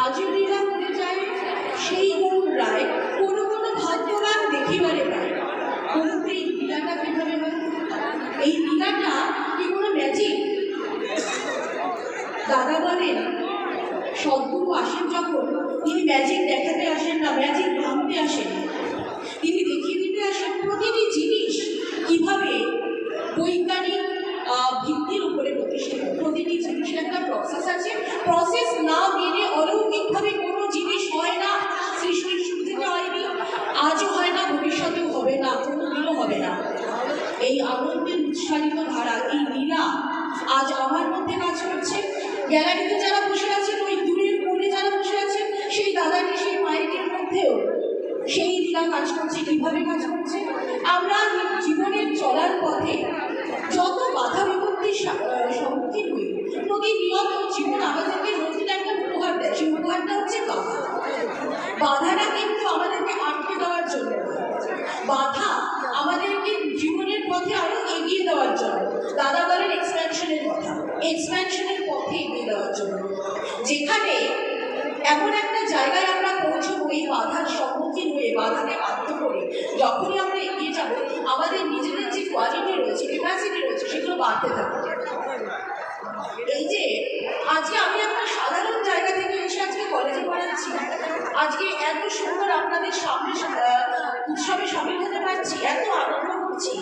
আজও লীলা করে যায় সেই গৌর রায় কোনো কোনো ভাগ্যবান দেখিবারে পায়। বলুন এই লীলাটা কিভাবে হয়? এই লীলাটা কি কোনো ম্যাজিক? দাদা বলেন সদ্গুরু আসেন যখন, তিনি ম্যাজিক দেখাতে আসেন না, ম্যাজিক ভাঙতে আসেন। তিনি দেখিয়ে দিতে আসেন প্রতিটি জিনিস কিভাবে বৈজ্ঞানিক ভিত্তির উপরে প্রতিষ্ঠিত। প্রতিটি জিনিসের একটা প্রসেস আছে, প্রসেস না মেনে অলৌকিকভাবে কোনো জিনিস হয় না। সৃষ্টির শুরু থেকে হয়নি, আজও হয় না, ভবিষ্যতেও হবে না, কোনোদিনও হবে না। এই আনন্দের উৎসারিত ধারা, এই লীলা আজ আমার মধ্যে কাজ করছে। গ্যালারিতে যারা বসে আছেন, ওই দূরের কোণে যারা বসে আছেন, সেই দাদাটি সেই মায়ের মধ্যেও সেই লীলা কাজ করছে। কিভাবে কাজ করছে? আমরা জীবনের চলার পথে যত বাধা বিপত্তির সম্মুখীন হই, প্রতিনিয়ত জীবন আমাদেরকে নতুন একটা উপহার দেয়। সেই উপহারটা হচ্ছে বাধা। বাধাটা কিন্তু আমাদেরকে আটকে দেওয়ার জন্য, বাধা আমাদেরকে জীবনের পথে আরো এগিয়ে দেওয়ার জন্য। দাদা বলেন এক্সপ্যানশনের কথা, এক্সপ্যানশনের পথে এগিয়ে দেওয়ার জন্য। যেখানে এমন একটা জায়গায় আমরা পৌঁছবো, এই বাধার সম্মুখীন হয়ে, বাধাকে বাধ্য করে যখনই আমরা এগিয়ে যাবো, আমাদের নিজেদের যে কোয়ালিটি রয়েছে, ক্যাপাসিটি রয়েছে, সেগুলো বাড়তে থাকবে। এই যে আজকে আমি একটা সাধারণ জায়গা থেকে এসে আজকে কলেজে পড়াচ্ছি, আজকে এত সুন্দর আপনাদের সামনে উৎসবে সামিল হতে পারছি, এত আনন্দ করছি।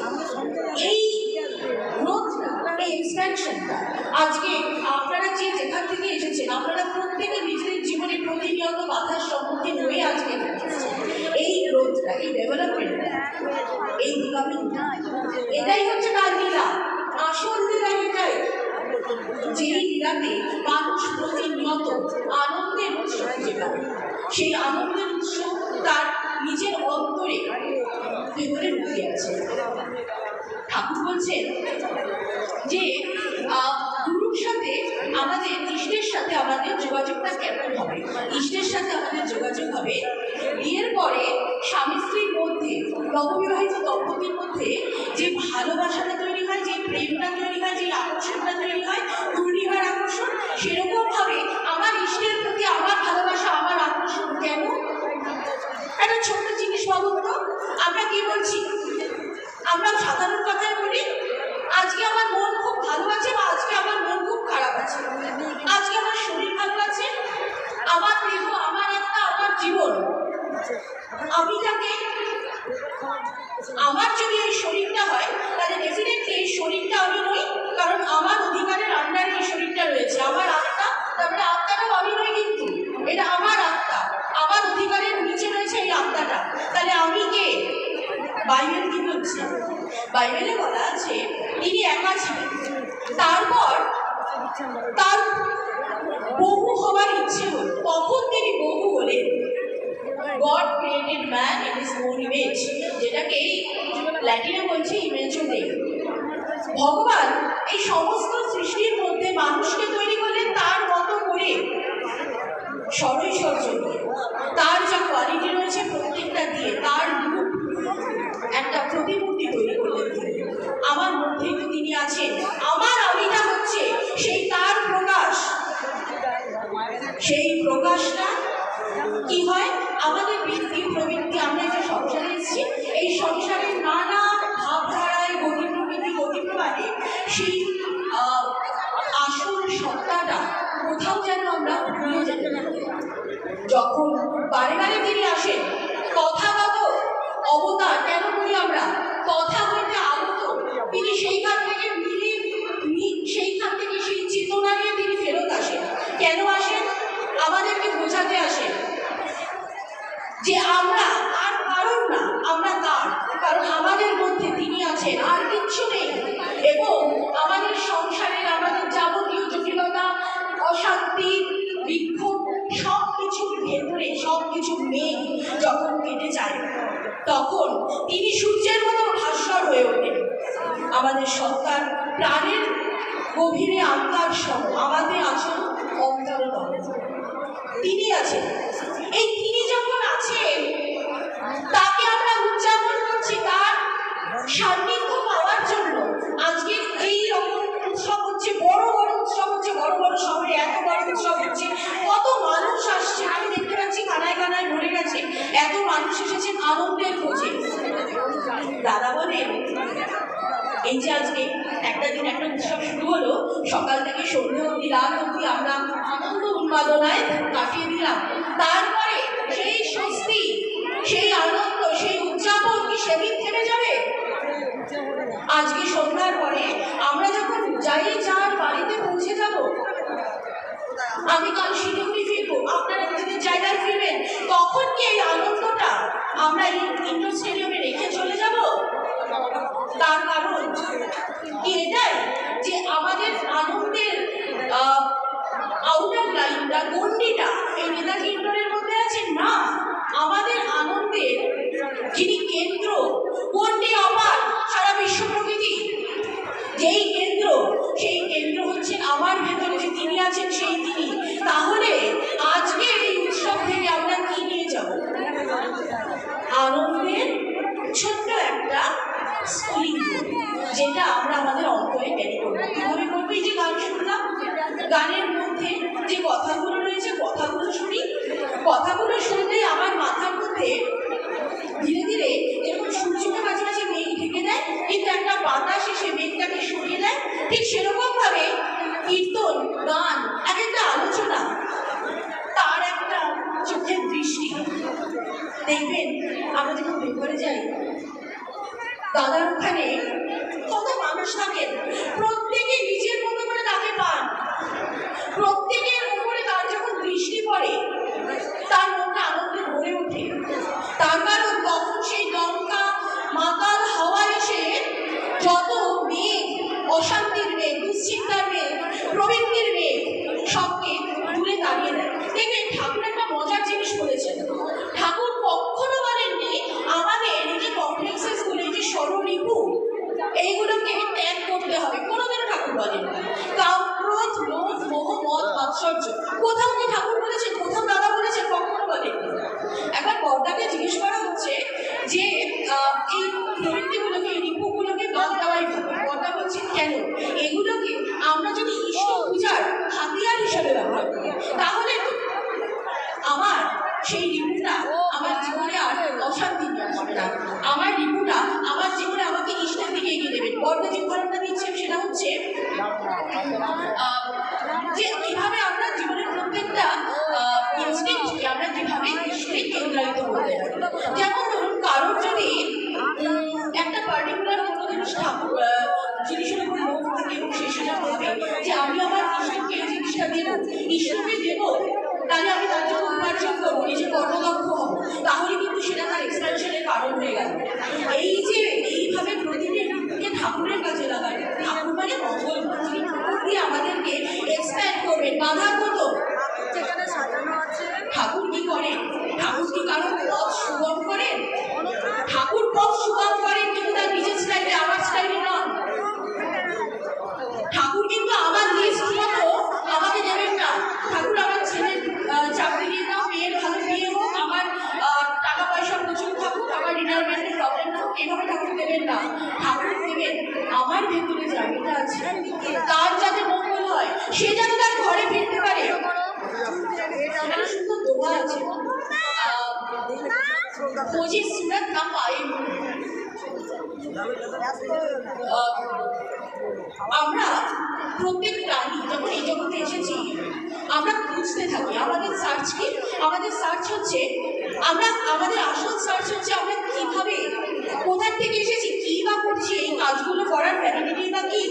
এই গ্রোথটা, এই এক্সপ্যানশনটা আজকে আপনারা যে যেখান থেকে এসেছেন, আপনারা প্রত্যেকে নিজেদের জীবনে প্রতিনিয়ত বাধার সম্মুখীন হয়ে আজকে এই গ্রোথটা, এই ডেভেলপমেন্টটা, এই বিকামিংটা, এটাই হচ্ছে তার লীলা। আসল লীলা এটাই, যেই লীলাতে মানুষ প্রতিনিয়ত আনন্দের উৎস খুঁজে পাবে। সেই আনন্দের উৎস তার নিজের অন্তরে ভেতরে ঢুকে আছে। ঠাকুর বলছেন যে গুরুর সাথে আমাদের, ইষ্টের সাথে আমাদের যোগাযোগটা কেমন হবে? ইষ্টের সাথে আমাদের যোগাযোগ হবে বিয়ের পরে স্বামী স্ত্রীর মধ্যে, নববিবাহিত দম্পতির মধ্যে যে ভালোবাসাটা তৈরি হয়, যে প্রেমটা তৈরি হয়, যে আকর্ষণটা তৈরি হয়, পূর্ণিমার আকর্ষণ, সেরকম ভাবে আমার ইষ্টের প্রতি আমার ভালোবাসা, আমার আকর্ষণ। কেন? একটা ছোট্ট জিনিস ভাবুন তো, আমরা কি বলছি? আমরা সাধারণ কথায় বলি আজকে আমার মন খুব ভালো আছে, বা আজকে আমার মন খুব খারাপ আছে, আজকে আমার শরীর ভালো আছে, আমার দেহ, আমার আত্মা, আমার জীবন। আমি তাকে, আমার যদি এই শরীরটা হয়, তাহলে ডেফিনেটলি এই শরীরটা আমি নই, কারণ আমার অধিকারের আন্ডারে এই শরীরটা রয়েছে। আমার আত্মা, তারপরে আত্মাটাও আমি নই, কিন্তু এটা আমার আত্মা, আমার অধিকারের নিচে রয়েছে এই আত্মাটা। তাহলে আমি কে? বাইবেল কি বলছে? বাইবেলে বলা আছে তিনি একা ছিলেন, তারপর তার বহু হওয়ার ইচ্ছে হল, তখন তিনি বহু হলেন। God created man in his own image, যেটাকে ল্যাটিনে বলছে ইমেজও নেই। ভগবান এই সমস্ত সৃষ্টির মধ্যে মানুষকে তৈরি করলেন তার মতো করে, সরৈশ্বর্য দিয়ে, তার যা কোয়ালিটি রয়েছে প্রত্যেকটা দিয়ে, তার রূপ, একটা প্রতিমূর্তি তৈরি করলেন তিনি। আমার মধ্যেই তো তিনি আছেন, আমার আমিটা হচ্ছে সেই তার প্রকাশ। সেই প্রকাশটা কি হয়? আমাদের বৃত্তি প্রবৃত্তি, আমরা যে সংসারে এসেছি, এই সংসারের নানা ভাবধারায়, গতি প্রবৃত্তি, গতি প্রবাহে সেই আসল সত্তাটা কোথাও যেন আমরা ভুলে যেতে পারি। যখন বারে বারে তিনি আসেন, তথাগত অবতার কেন বলি আমরা? কথা বলতে আগত, তিনি সেইখান থেকে সেইখান থেকে সেই চেতনা নিয়ে তিনি ফেরত আসেন। কেন আসেন? আমাদেরকে বোঝাতে আসেন যে আমরা আর কারণ না, আমরা তার, কারণ আমাদের মধ্যে তিনি আছেন, আর কিচ্ছু নেই। এবং আমাদের সংসারের, আমাদের যাবতীয় জটিলতা, অশান্তি, বিক্ষোভ, সব কিছুর ভেতরে, সব কিছু মেঘ যখন কেটে যায়, তখন তিনি সূর্যের মতো ভাস্বর হয়ে ওঠেন। আমাদের সত্তার প্রাণের গভীরে আত্মার সহ আমাদের আছেন অন্তরতম, তিনি আছেন। এই তিনি যখন আছেন, তাকে আমরা উদযাপন করছি, তার সান্নিধ্য পাওয়ার জন্য। আজকে এই রকম উৎসব হচ্ছে, বড় বড় উৎসব হচ্ছে, বড় বড় শহরে এত বড় উৎসব হচ্ছে, কত মানুষ আসছে। দাদা বলেন, এই যে আজকে একটা দিন একটা উৎসব শুরু হলো, সকাল থেকে সন্ধ্যে অবধি রাত অবধি আমরা আনন্দ উন্মাদনায় কাটিয়ে দিলাম, তারপরে সেই স্বস্তি, সেই আনন্দ, সেই উদযাপন কি সেদিন থেমে যাবে? আজকে সন্ধ্যার পরে আমরা যখন যার বাড়িতে পৌঁছে যাব, আমি কাল শিলিগুড়ি ফিরবো, আপনারা নিজেদের জায়গায় ফিরবেন, তখন কি এই আনন্দটা আমরা এই ইন্ডোর স্টেডিয়ামে রেখে চলে যাব? তার কারণ কি এটাই যে আমাদের আনন্দের আউটার লাইনটা, গণ্ডিটা এই নেতাজি ইন্ডোরের মধ্যে আছে? না, আমাদের আনন্দের যিনি কেন্দ্র, গণ্ডি অপার, সারা বিশ্ব প্রকৃতি, যেই কেন্দ্র, সেই কেন্দ্র হচ্ছেন আমার ভেতরে যে তিনি আছেন, সেই তিনি। তাহলে আজকে এই উৎসব থেকে আমরা কি নিয়ে যাব? আনন্দের ছোট্ট একটা স্ফুলিঙ্গ, যেটা আমরা আমাদের অন্তরে ক্যারি করবো। কিভাবে করবো? এই যে গান শুনলাম, গানের মধ্যে যে কথাগুলো রয়েছে, কথাগুলো শুনি, কথাগুলো শুনলেই আমার মাথার মধ্যে ধীরে ধীরে এরকম সূর্যকে মাঝে মাঝে মেঘ ঢেকে দেয়, কিন্তু একটা বাতাস এসে মেঘটাকে সরিয়ে দেয়। ঠিক সেরকম ভাবে কীর্তন, গান, এক একটা আলোচনা, তার একটা চোখের দৃষ্টি। দেখবেন আমরা যখন ভেতরে যাই, দাদার ওখানে কত মানুষ থাকেন, প্রত্যেকে নিজের মতো করে তাকে পান, প্রত্যেকের উপরে তার যখন দৃষ্টি পড়ে, তার মনটা আনন্দে ভরে ওঠে। তার কারণ তখন সেই দমকা মাতাল হাওয়া এসে যত মেঘ, অশান্তির মেঘ, দুশ্চিন্তার মেঘ, প্রবৃত্তির মেঘ, সবকে দূরে দাঁড়িয়ে দেয়। দেখবেন ঠাকুর একটা মজার জিনিস বলেছেন, ঠাকুর কখনো বলেননি আমাদের এই যে কমপ্লেক্সেস গুলো, এই যে ষড়রিপু, এইগুলোকে ত্যাগ করতে হবে, কোনোদিনও ঠাকুর বলেননি। কাম, ক্রোধ, লোভ, মোহ, মদ, মাৎসর্য, কোথাও কি ঠাকুর বলেছেন? কোথাও দাদা বলেছেন? কখনো বলেননি। একবার বড়দাকে জিজ্ঞেস করা হচ্ছে যে এই প্রবৃত্তিগুলোকে, এই রিপুগুলোকে বাদ দেওয়াই ভালো। বড়দা বলছেন কেন? এগুলোকে আমরা যদি ইষ্ট পূজার হাতিয়ার হিসাবে ব্যবহার করি, তাহলে তো আমার সেই রিপুটা আমার জীবনে আর অশান্তি নিয়ে আসবে না, আমার রিপুটা আমার জীবনে আমাকে ইষ্টের দিকে এগিয়ে দেবে। বড়দা যে উদাহরণটা দিচ্ছেন সেটা হচ্ছে যে কিভাবে আমরা জীবনের প্রত্যেকটা ইনস্টিংক্টকে আমরা কিভাবে ইষ্টে কেন্দ্রায়িত করতে পারি। যেমন ধরুন, কারোর যদি একটা পার্টিকুলার কোনো জিনিসের উপর লোভ থাকে এবং সে সেটা ভাবে যে আমি আমার ইষ্টকে এই জিনিসটা দেবো, ঈশ্বরকে দেবো, তাহলে আমি তার জন্য উপার্জন করবো, নিজে কর্মদক্ষ হবো, তাহলে কিন্তু সেটা তার এক্সপ্যানশনের কারণ হয়ে গেল। এই যে এইভাবে প্রতিদিনকে ঠাকুরের কাছে লাগায়, ঠাকুর মানে মঙ্গল, তিনি ঠাকুর দিয়ে আমাদেরকে এক্সপ্যান্ড করবেন। বাধার মতো ঠাকুর কি করেন? ঠাকুর কি কারোর পথ সুগম করেন? ঠাকুর পথ সুগম করেন, কিন্তু তার নিজের স্টাইলে, আমার স্টাইলে নন। ঠাকুর কিন্তু আমার লিস্ট মতো আমাকে দেবেন না। ঠাকুর আমার ছেলের চাকরি দিয়ে দাও, মেয়ের ভালো বিয়ে হোক, আমার টাকা পয়সা প্রচুর থাকুক, আমার রিটায়ারমেন্টের প্রবলেম না হোক, এভাবে ঠাকুর দেবেন না। ঠাকুর দেবেন আমার ভেতরে জায়গাটা আছে, তার যাতে মঙ্গল হয়, সে যাতে তার ঘরে ফিরতে পারে। একটা সুন্দর দোয়া আছে, खोजी सूरत ना पाए। আমরা প্রত্যেক প্রাণী যখন এই জগতে এসেছি, আমরা খুঁজতে থাকি। আমাদের সার্চ কি? আমাদের সার্চ হচ্ছে, আমাদের আসল সার্চ হচ্ছে আমরা কিভাবে, কোথা থেকে এসেছি, কি বা করছি, এই কাজগুলো করার ভ্যালিডিটি বা কি,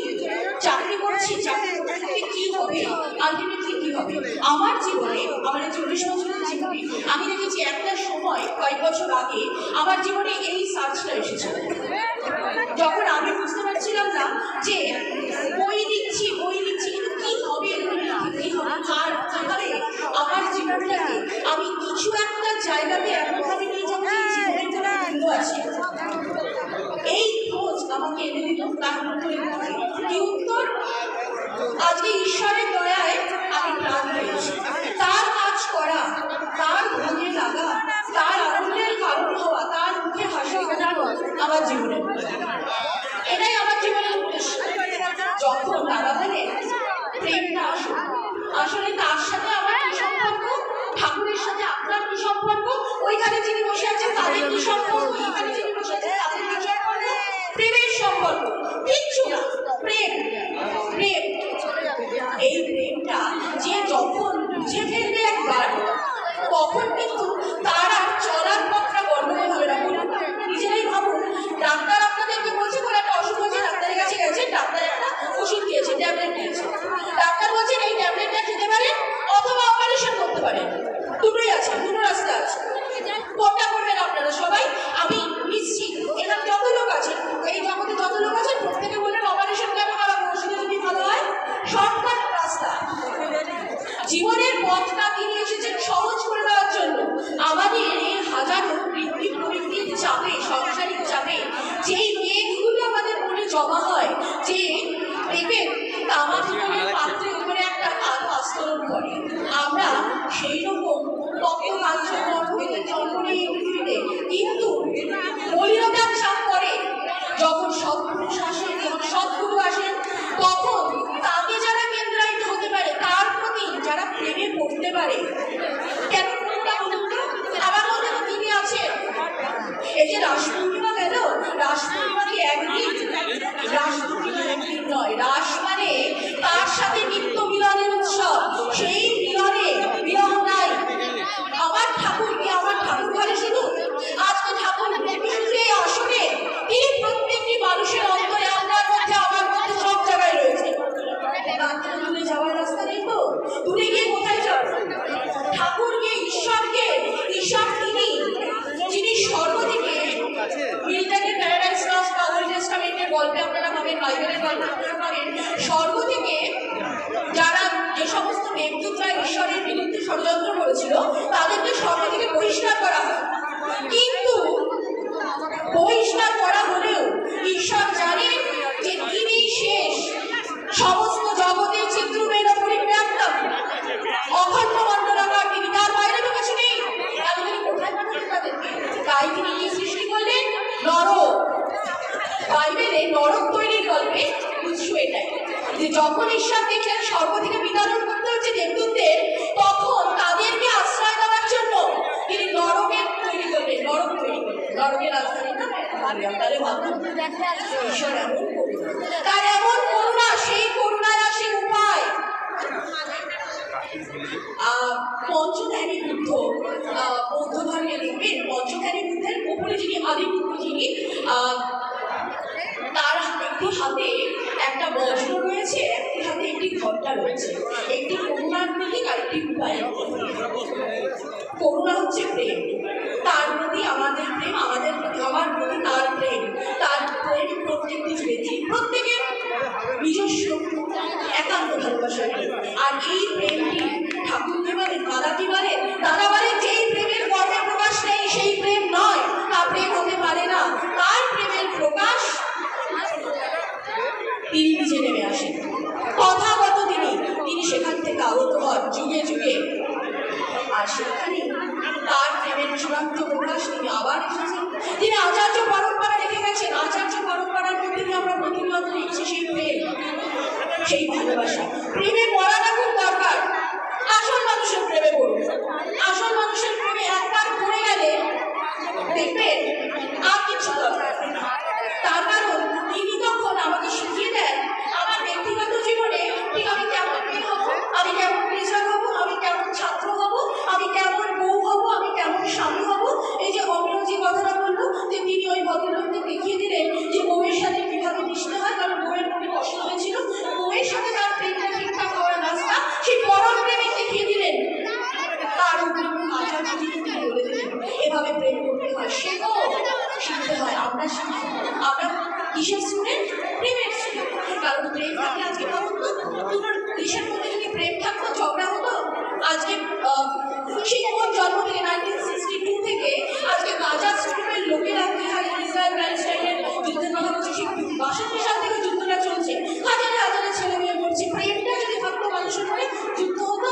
চাকরি করছি, চাকরি করতে কি হবে, আলটিমেটলি কি হবে। আমার জীবনে, আমার 40 বছরের জীবনে আমি দেখেছি একটা সময়, কয়েক বছর আগে আমার জীবনে এই সার্চটা এসেছে, যখন আমি বুঝতে পারছিলাম না যে বই লিখছি কিন্তু কি হবে, কি হবে, আর কিভাবে আমার জীবনটাকে আমি কিছু একটা জায়গাতে এমনভাবে নিয়ে যাবো যে জীবনের কোনো মূল্য আছে। এই খোঁজ আমাকে এনে দিল তার উত্তরে কি উত্তর? আজকে ঈশ্বরের দয়ায় আমি প্রাণ পেয়েছি। তার কাজ করা, তার ভাগে লাগা, তার আনন্দের কারণ হওয়া, তার মুখে হাসি ফোটানো আমার জীবনের, এটাই আমার বাইবেলের গল্প আপনারা পাবেন, স্বর্গ থেকে যারা যে সমস্ত দেবদূতরা ঈশ্বরের বিরুদ্ধে ষড়যন্ত্র করেছিল তাদেরকে স্বর্গ থেকে বহিষ্কার করা হয়। কিন্তু বহিষ্কার করা হলেও ঈশ্বর জানেন যে তিনি শেষ, সমস্ত জগতের চিত্রমের পরিব্যাপ্ত অখণ্ড মণ্ডলাকার তিনি, তার বাইরে তো কিছু নেই। তাহলে তিনি কোথায় পাঠাবেন তাদেরকে? তাই তিনি কি সৃষ্টি করলেন? নরক। বাইবেলে নরক তৈরির গল্পে উৎস এটাই যে যখন ঈশ্বর দেখলেন স্বর্গ থেকে বিতরণ করতে হচ্ছে দেবদূতদের, তখন তাদেরকে আশ্রয় দেওয়ার জন্য তিনি নরকের তৈরি করলেন, নরক তৈরি করলেন। নরকের রাজধানী না তাহলে ভাবুন ঈশ্বর এমন করুণা, তার এমন করুণা, সেই করুণার আসে উপায়। পঞ্চধারী বুদ্ধ, বৌদ্ধ ধর্মে দেখবেন পঞ্চধারী বুদ্ধের উপরে যিনি আদি বুদ্ধ, যিনি তার একটি হাতে একটা বজ্র রয়েছে, একটি হাতে একটি ঘণ্টা রয়েছে, একটি করুণার প্রতীক আর একটি উপায়। করুণা হচ্ছে প্রেম, তার প্রতি আমাদের প্রেম, আমাদের প্রতি আমার প্রতি তার প্রেম, তার প্রেম প্রত্যেকটি ব্যক্তি প্রত্যেকের নিজস্ব একান্ত ভালোবাসা। আর এই প্রেমটি ঠাকুরকে বলেন, দাদাকে বলেন, দাদা বলেন যেই প্রেমের কর্মে প্রকাশ নেই সেই প্রেম নয়, তা প্রেম হতে পারে না। তার প্রেমের প্রকাশ তিনি নিজে নেমে আসেন, কথাগত তিনি সেখান থেকে আগত হন যুগে যুগে। আর সেখানে তার প্রেমের চূড়ান্ত প্রকাশ তিনি আবার এসেছেন। তিনি আচার্য পরম্পরা রেখে গেছেন, আচার্য পরম্পরার মধ্যে আমরা প্রতিনিয়ত দেখছি সেই প্রেম, সেই ভালোবাসা। প্রেমে পড়াটা খুব দরকার। আসল মানুষের প্রেমে পড়ুন, আসল মানুষের প্রেমে একবার পড়ে গেলে দেখবেন আর কিছু দরকার নেই। তার কারণ তিনি তখন আমাকে শিখিয়ে দেন আমার ব্যক্তিগত জীবনে ঠিক আমি কেমন মেয়ে হবো, আমি কেমন টিচার হবো, আমি কেমন ছাত্র হবো, আমি কেমন বউ হবো, আমি কেমন স্বামী হবো। এই যে অমিয় যে কথাটা বললো যে তিনি ওই ভদ্রলোককে দেখিয়ে দিলেন যে বউয়ের সাথে কিভাবে মিশতে হয়, কারণ বউয়ের মনে কষ্ট হয়েছিল, বউয়ের সাথে তার প্রেমটা ঠিকঠাক হওয়ার রাস্তা সেই পরম প্রেমে দেখিয়ে দিলেন। তার আচার্য তিনি বলে দিলেন এভাবে প্রেম করতে হয়, শেখো, শিখতে হয়। আমরা শিখি, আমরা কিসের স্টুডেন্ট? প্রেমের স্টুডেন্ট। কারণ প্রেম থাকলে আজকে ভাবুন তো, তোমার দেশের মধ্যে যদি প্রেম থাকতো ঝগড়া হতো। আজকে সেই কোন জন্ম থেকে 1962 থেকে আজকে গাজা স্ট্রিপের লোকেরা কি হয়, ইসরায়েল প্যালেস্টাইনের যুদ্ধের কথা বলছে, সেই 62 সাল থেকে যুদ্ধটা চলছে, হাজারে হাজারে ছেলে মেয়ে মরছে। প্রেমটা যদি থাকতো মানুষের মনে, যুদ্ধ হতো,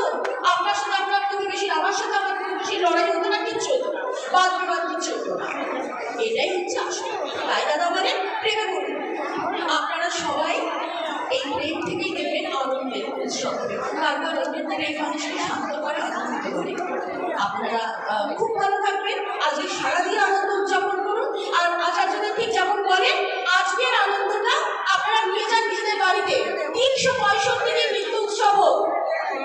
আপনার সাথে আপনার প্রতিবেশী, আমার সাথে আমার প্রতিবেশী লড়াই হতো না, কিচ্ছু হতো না, বাদ বিবাদ কিচ্ছু হতো না। এটাই হচ্ছে আসল। তাই দাদা মানে প্রেমে পড়ুন। আপনারা সবাই এই প্রেম থেকেই দেখবেন আনন্দের উৎসব। তারপর দেখবেন প্রেম মানুষকে শান্ত করে, আনন্দিত করে। আপনারা খুব ভালো থাকবেন, আজকে সারাদিন আনন্দ উদযাপন করুন। আর আচার্যদের ঠিক যেমন বলেন আজকের আনন্দটা আপনারা নিয়ে যান নিজেদের বাড়িতে। 365 দিনের নিত্য উৎসব হোক,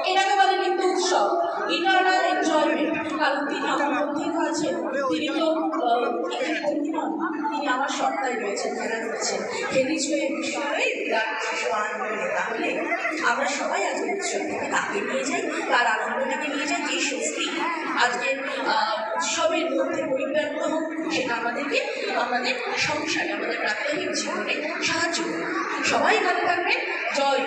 এটাকে বলে নিত্য উৎসব, ইটারনাল এনজয়মেন্ট। কারণ তিনি আমার মধ্যেই আছেন, তিনি তো তিনি আমার সত্তায় রয়েছেন, যারা রয়েছেন খেলিজ হয়ে বিষয় হয়ে বিরাট শিশু আনন্দ নেতা হলে আমরা সবাই আজকে উৎসব থেকে তাকে নিয়ে যাই, তার আনন্দটাকে নিয়ে যাই। যে স্বস্তি আজকের উৎসবের মধ্যে পরিব্যাপ্ত হোক, সেটা আমাদেরকে আমাদের সংসারে, আমাদের প্রাত্যহিক জীবনে সাহায্য করবে। সবাই ভালো থাকবেন। জয়।